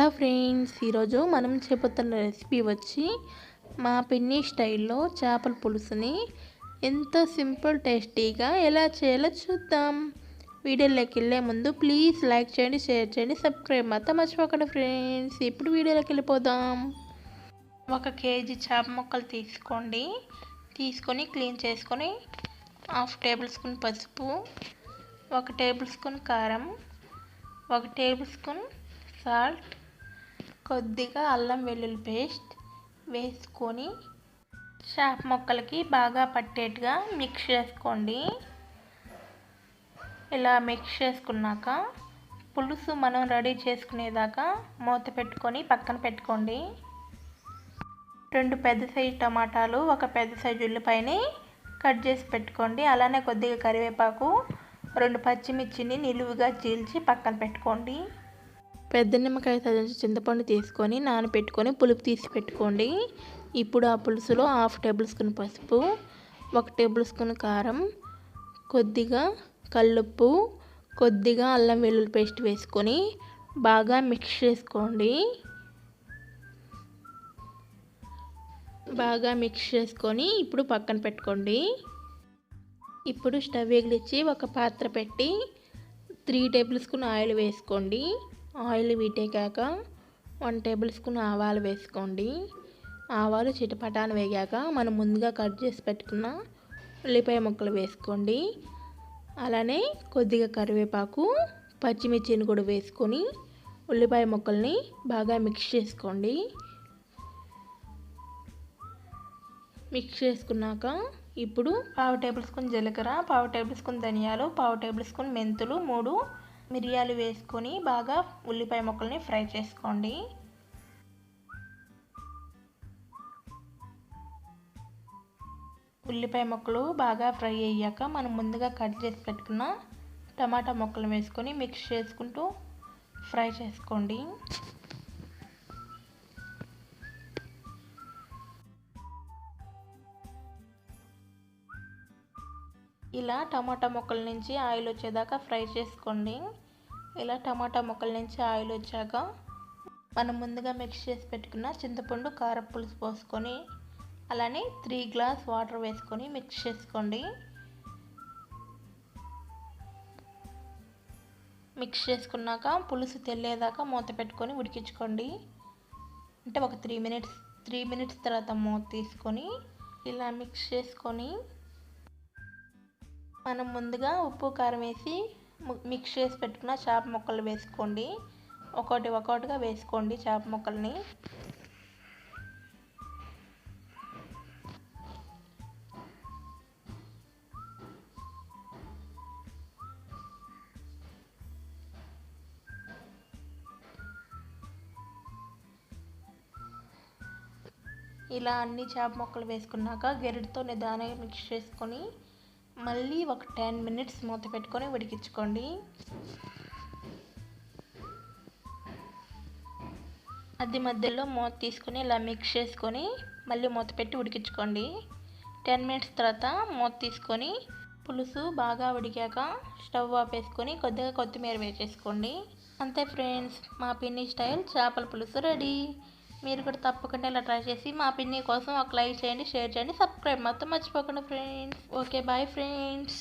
Hello friends, ఈరోజు మనం చెబుతున్న రెసిపీ వచ్చి మా పిన్ని స్టైల్లో చేపల పులుసుని ఎంతో సింపుల్ టేస్టీగా ఎలా చేయాలో చూద్దాం. వీడియోలోకి వెళ్ళే ముందు ప్లీజ్ లైక్ చేయండి, షేర్ చేయండి, సబ్స్క్రైబ్ మాత్రం మర్చిపోకండి ఫ్రెండ్స్. ఇప్పుడు వీడియోలోకి వెళ్ళిపోదాం. 1 కేజీ చేప ముక్కలు తీసుకొని క్లీన్ చేసుకొని 1/2 టేబుల్ స్పూన్ పసుపు, 1 టేబుల్ స్పూన్ కారం, 1 టేబుల్ స్పూన్ సాల్ట్, కొద్దిగా అల్లం వెల్లుల్లి పేస్ట్ వేసుకొని చేప ముక్కలకి బాగా పట్టేట్టుగా మిక్స్ చేసుకోండి. ఇలా మిక్స్ చేసుకున్నాక పులుసు మనం రెడీ చేసుకునేదాకా మూత పెట్టుకొని పక్కన పెట్టుకోండి. 2 పెద్ద సైజు టమాటాలు, 1 పెద్ద సైజు ఉల్లిపాయని కట్ చేసి పెట్టుకోండి. అలానే కొద్దిగా కరివేపాకు, 2 పచ్చిమిర్చిని నిలువుగా చీల్చి పక్కన పెట్టుకోండి. పెద్ద నిమ్మకాయ సైజు చింతపండు తీసుకొని నానబెట్టుకొని పులుపు తీసి పెట్టుకోండి. ఇప్పుడు ఆ పులుసులో 1/2 టేబుల్ స్పూన్ పసుపు, 1 టేబుల్ స్పూన్ కారం, కొద్దిగా కల్లుప్పు, కొద్దిగా అల్లం వెల్లుల్లి పేస్ట్ వేసుకొని బాగా మిక్స్ చేసుకోండి. బాగా మిక్స్ చేసుకొని ఇప్పుడు పక్కన పెట్టుకోండి. ఇప్పుడు స్టవ్ వెలిగించి ఒక పాత్ర పెట్టి 3 టేబుల్ స్పూన్ ఆయిల్ వేసుకోండి. ఆయిల్ వీటెక్కాక 1 టేబుల్ స్పూన్ ఆవాలు వేసుకోండి. ఆవాలు చిటపటాను వేగాక మనం ముందుగా కట్ చేసి పెట్టుకున్న ఉల్లిపాయ ముక్కలు వేసుకోండి. అలానే కొద్దిగా కరివేపాకు, పచ్చిమిర్చిని కూడా వేసుకొని ఉల్లిపాయ ముక్కల్ని బాగా మిక్స్ చేసుకోండి. మిక్స్ చేసుకున్నాక ఇప్పుడు 1/2 టేబుల్ స్పూన్ జీలకర్ర, 1/2 టేబుల్ స్పూన్ ధనియాలు, 1/2 టేబుల్ స్పూన్ మెంతులు, 3 మిరియాలు వేసుకొని బాగా ఉల్లిపాయ ముక్కల్ని ఫ్రై చేసుకోండి. ఉల్లిపాయ ముక్కలు బాగా ఫ్రై అయ్యాక మనం ముందుగా కట్ చేసి పెట్టుకున్న టమాటా ముక్కలు వేసుకొని మిక్స్ చేసుకుంటూ ఫ్రై చేసుకోండి. ఇలా టమాటా ముక్కల నుంచి ఆయిల్ వచ్చేదాకా ఫ్రై చేసుకోండి. ఇలా టమాటా ముక్కల నుంచి ఆయిల్ వచ్చాక మనం ముందుగా మిక్స్ చేసి పెట్టుకున్న చింతపండు కారం పులుసు పోసుకొని అలానే 3 గ్లాస్ వాటర్ వేసుకొని మిక్స్ చేసుకోండి. మిక్స్ చేసుకున్నాక పులుసు తెల్లేదాకా మూత పెట్టుకొని ఉడికించుకోండి. అంటే ఒక 3 మినిట్స్ తర్వాత మూత తీసుకొని ఇలా మిక్స్ చేసుకొని మనం ముందుగా ఉప్పు కారం వేసి మిక్స్ చేసి పెట్టుకున్న చేప ముక్కలు వేసుకోండి. ఒక్కొక్కటిగా వేసుకోండి చేప ముక్కల్ని. ఇలా అన్ని చేప ముక్కలు వేసుకున్నాక గెరిటితో నిదానంగా మిక్స్ చేసుకొని మళ్ళీ ఒక 10 మినిట్స్ మూత పెట్టుకొని ఉడికించుకోండి. అది మధ్యలో మూత తీసుకొని ఇలా మిక్స్ చేసుకొని మళ్ళీ మూత పెట్టి ఉడికించుకోండి. 10 మినిట్స్ తర్వాత మూత తీసుకొని పులుసు బాగా ఉడికాక స్టవ్ ఆపేసుకొని కొద్దిగా కొత్తిమీర వేసేసుకోండి. అంతే ఫ్రెండ్స్, మా పిన్ని స్టైల్ చేపల పులుసు రెడీ. మీరు కూడా తప్పకుండా ఇలా ట్రై చేసి మా పిన్ని కోసం ఒక లైక్ చేయండి, షేర్ చేయండి, సబ్స్క్రైబ్ మాత్రం మర్చిపోకండి ఫ్రెండ్స్. Okay, bye friends.